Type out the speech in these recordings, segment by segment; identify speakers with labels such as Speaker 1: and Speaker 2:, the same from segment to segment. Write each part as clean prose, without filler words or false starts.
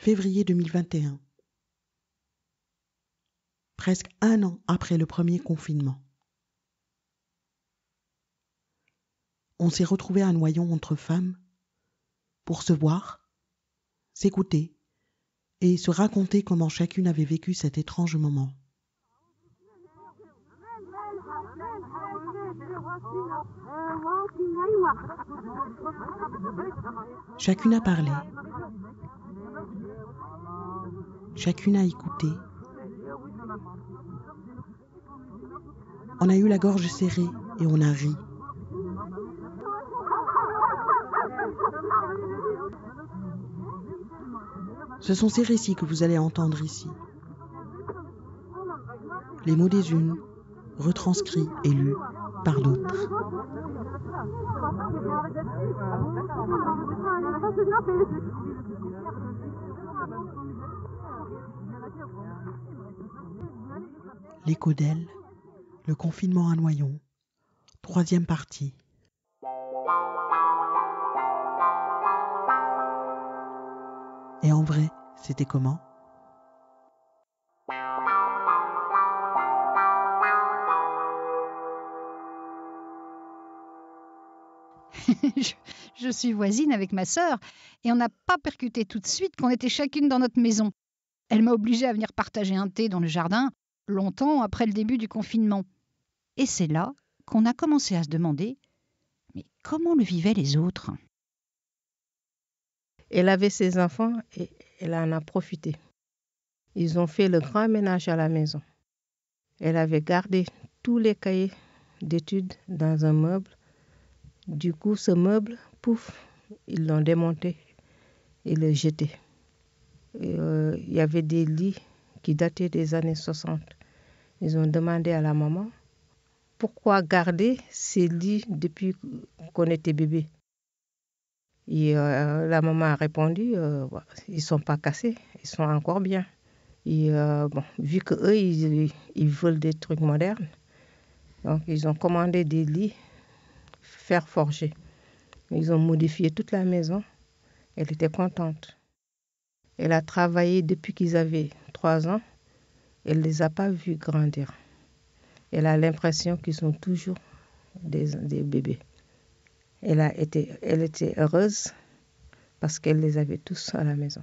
Speaker 1: Février 2021. Presque 1 an après le premier confinement. On s'est retrouvés à Noyon entre femmes pour se voir, s'écouter et se raconter comment chacune avait vécu cet étrange moment. Chacune a parlé, chacune a écouté. On a eu la gorge serrée et on a ri. Ce sont ces récits que vous allez entendre ici. Les mots des unes, retranscrits et lus par d'autres. L'écho d'elle, le confinement à Noyon, 3e partie. Et en vrai, c'était comment ?
Speaker 2: Je suis voisine avec ma sœur et on n'a pas percuté tout de suite qu'on était chacune dans notre maison. Elle m'a obligée à venir partager un thé dans le jardin, longtemps après le début du confinement. Et c'est là qu'on a commencé à se demander « Mais comment le vivaient les autres ?»
Speaker 3: Elle avait ses enfants et elle en a profité. Ils ont fait le grand ménage à la maison. Elle avait gardé tous les cahiers d'études dans un meuble. Du coup, ce meuble, pouf, ils l'ont démonté et le jeté. Il y avait des lits qui dataient des années 60. Ils ont demandé à la maman pourquoi garder ces lits depuis qu'on était bébé. Et la maman a répondu, ils ne sont pas cassés, ils sont encore bien. Et vu qu'eux, ils veulent des trucs modernes, donc ils ont commandé des lits fer forgé. Ils ont modifié toute la maison. Elle était contente. Elle a travaillé depuis qu'ils avaient 3 ans. Elle ne les a pas vus grandir. Elle a l'impression qu'ils sont toujours des bébés. Elle était heureuse parce qu'elle les avait tous à la maison.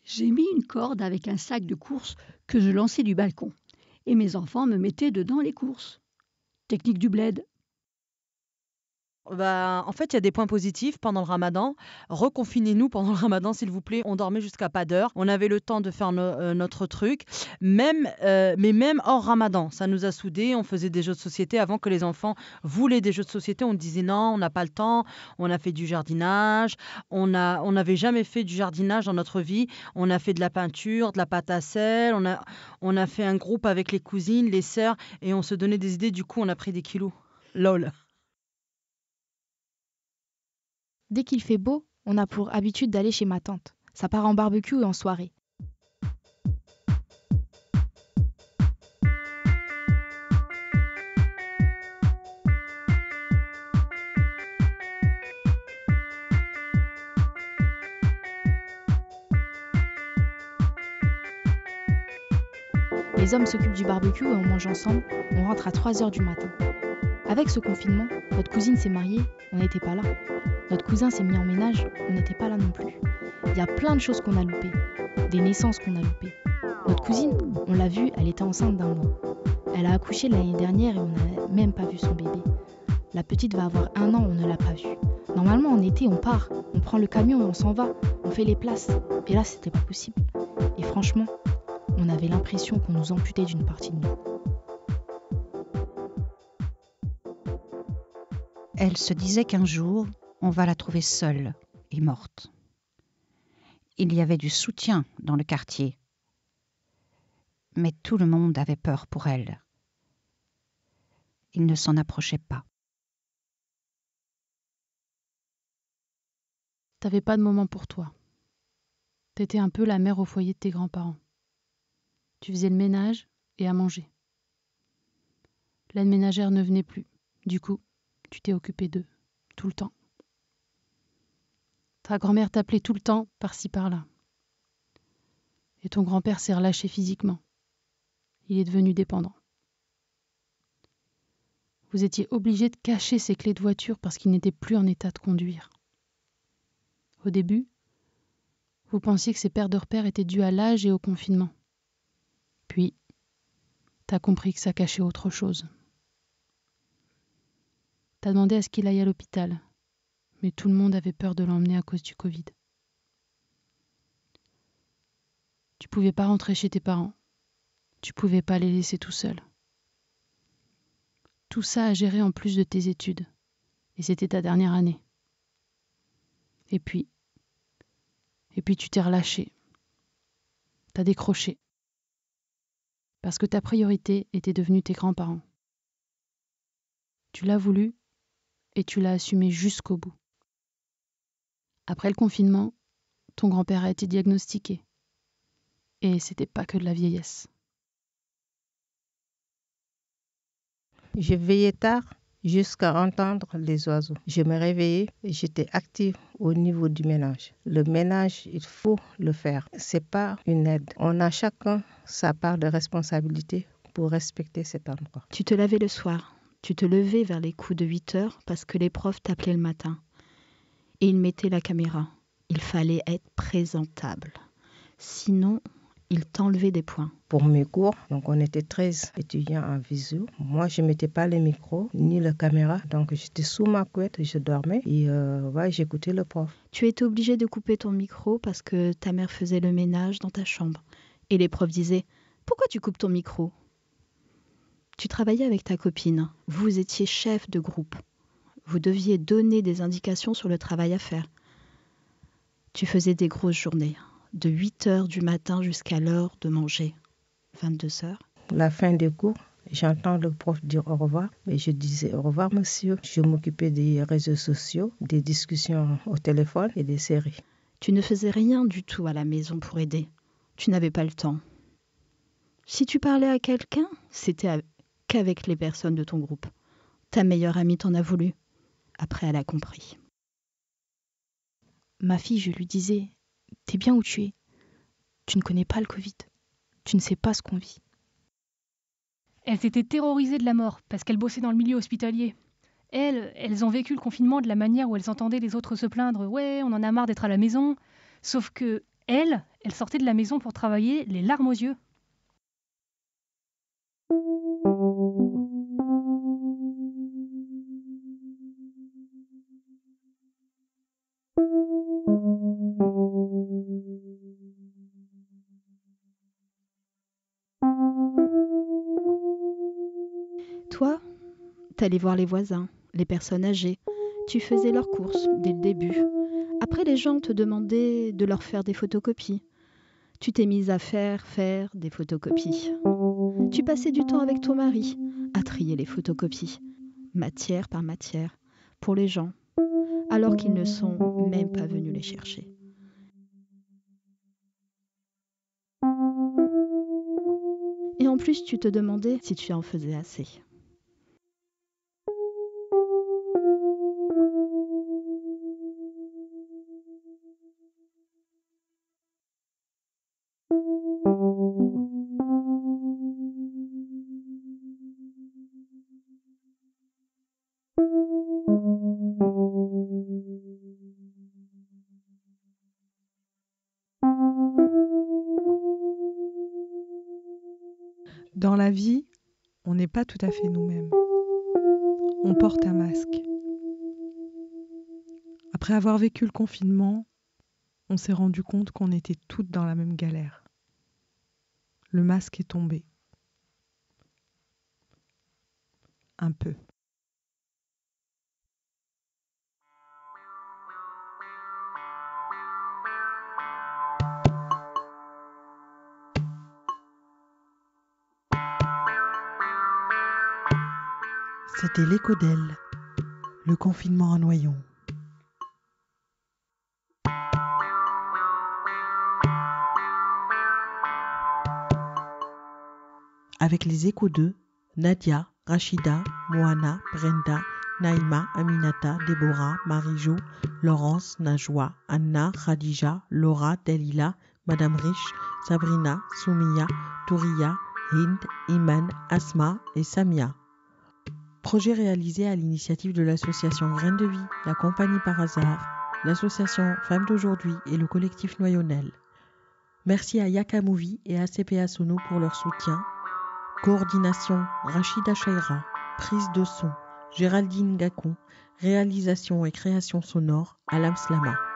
Speaker 4: J'ai mis une corde avec un sac de courses que je lançais du balcon. Et mes enfants me mettaient dedans les courses. Technique du bled.
Speaker 5: En fait, il y a des points positifs pendant le ramadan. Reconfinez-nous pendant le ramadan, s'il vous plaît. On dormait jusqu'à pas d'heure. On avait le temps de faire notre truc. Mais même hors ramadan, ça nous a soudés. On faisait des jeux de société avant que les enfants voulaient des jeux de société. On disait non, on n'a pas le temps. On a fait du jardinage. On n'avait jamais fait du jardinage dans notre vie. On a fait de la peinture, de la pâte à sel. On a fait un groupe avec les cousines, les sœurs. Et on se donnait des idées. Du coup, on a pris des kilos. Lol.
Speaker 6: Dès qu'il fait beau, on a pour habitude d'aller chez ma tante. Ça part en barbecue et en soirée. Les hommes s'occupent du barbecue et on mange ensemble. On rentre à 3h du matin. Avec ce confinement, notre cousine s'est mariée, on n'était pas là. Notre cousin s'est mis en ménage, on n'était pas là non plus. Il y a plein de choses qu'on a loupées, des naissances qu'on a loupées. Notre cousine, on l'a vue, elle était enceinte d'1 mois. Elle a accouché l'année dernière et on n'a même pas vu son bébé. La petite va avoir 1 an, on ne l'a pas vue. Normalement, en été, on part, on prend le camion et on s'en va, on fait les places. Et là, c'était pas possible. Et franchement, on avait l'impression qu'on nous amputait d'une partie de nous.
Speaker 2: Elle se disait qu'un jour, on va la trouver seule et morte. Il y avait du soutien dans le quartier. Mais tout le monde avait peur pour elle. Il ne s'en approchait pas.
Speaker 6: T'avais pas de moment pour toi. T'étais un peu la mère au foyer de tes grands-parents. Tu faisais le ménage et à manger. L'aide ménagère ne venait plus. Du coup, tu t'es occupée d'eux, tout le temps. Ta grand-mère t'appelait tout le temps, par-ci par-là. Et ton grand-père s'est relâché physiquement. Il est devenu dépendant. Vous étiez obligé de cacher ses clés de voiture parce qu'il n'était plus en état de conduire. Au début, vous pensiez que ces pertes de repères étaient dues à l'âge et au confinement. Puis, t'as compris que ça cachait autre chose. T'as demandé à ce qu'il aille à l'hôpital, mais tout le monde avait peur de l'emmener à cause du Covid. Tu pouvais pas rentrer chez tes parents. Tu pouvais pas les laisser tout seuls. Tout ça à gérer en plus de tes études. Et c'était ta dernière année. Et puis tu t'es relâché. T'as décroché. Parce que ta priorité était devenue tes grands-parents. Tu l'as voulu et tu l'as assumé jusqu'au bout. Après le confinement, ton grand-père a été diagnostiqué. Et c'était pas que de la vieillesse.
Speaker 3: Je veillais tard jusqu'à entendre les oiseaux. Je me réveillais et j'étais active au niveau du ménage. Le ménage, il faut le faire. C'est pas une aide. On a chacun sa part de responsabilité pour respecter cet endroit.
Speaker 4: Tu te lavais le soir. Tu te levais vers les coups de 8 heures parce que les profs t'appelaient le matin. Et ils mettaient la caméra. Il fallait être présentable. Sinon, ils t'enlevaient des points.
Speaker 3: Pour mes cours, donc on était 13 étudiants en visio. Moi, je ne mettais pas le micro ni la caméra. Donc, j'étais sous ma couette, je dormais et j'écoutais le prof.
Speaker 4: Tu étais obligé de couper ton micro parce que ta mère faisait le ménage dans ta chambre. Et les profs disaient « Pourquoi tu coupes ton micro ?» Tu travaillais avec ta copine. Vous étiez chef de groupe. Vous deviez donner des indications sur le travail à faire. Tu faisais des grosses journées, de 8 heures du matin jusqu'à l'heure de manger, 22 heures.
Speaker 3: La fin des cours, j'entends le prof dire au revoir, mais je disais au revoir monsieur. Je m'occupais des réseaux sociaux, des discussions au téléphone et des séries.
Speaker 4: Tu ne faisais rien du tout à la maison pour aider. Tu n'avais pas le temps. Si tu parlais à quelqu'un, c'était qu'avec les personnes de ton groupe. Ta meilleure amie t'en a voulu. Après, elle a compris.
Speaker 6: Ma fille, je lui disais, t'es bien où tu es. Tu ne connais pas le Covid. Tu ne sais pas ce qu'on vit.
Speaker 7: Elles étaient terrorisées de la mort parce qu'elles bossaient dans le milieu hospitalier. Elles ont vécu le confinement de la manière où elles entendaient les autres se plaindre. Ouais, on en a marre d'être à la maison. Sauf que elles sortaient de la maison pour travailler les larmes aux yeux.
Speaker 4: Toi, t'allais voir les voisins, les personnes âgées. Tu faisais leurs courses dès le début. Après, les gens te demandaient de leur faire des photocopies. Tu t'es mise à faire des photocopies. Tu passais du temps avec ton mari à trier les photocopies, matière par matière, pour les gens, alors qu'ils ne sont même pas venus les chercher. Et en plus, tu te demandais si tu en faisais assez.
Speaker 8: Dans la vie, on n'est pas tout à fait nous-mêmes. On porte un masque. Après avoir vécu le confinement, on s'est rendu compte qu'on était toutes dans la même galère. Le masque est tombé. Un peu.
Speaker 1: C'était l'écho d'elle, le confinement à Noyon. Avec les échos d'eux, Nadia, Rachida, Moana, Brenda, Naïma, Aminata, Déborah, Marie-Jo, Laurence, Najwa, Anna, Khadija, Laura, Delila, Madame Rich, Sabrina, Soumia, Touria, Hind, Iman, Asma et Samia. Projet réalisé à l'initiative de l'association Graines de Vie, la Compagnie Par Hasard, l'association Femmes d'Aujourd'hui et le collectif Noyonnel. Merci à Yaka Movie et à CPA Sono pour leur soutien. Coordination Rachida Chaira, prise de son Géraldine Gacon, réalisation et création sonore Alam Slama.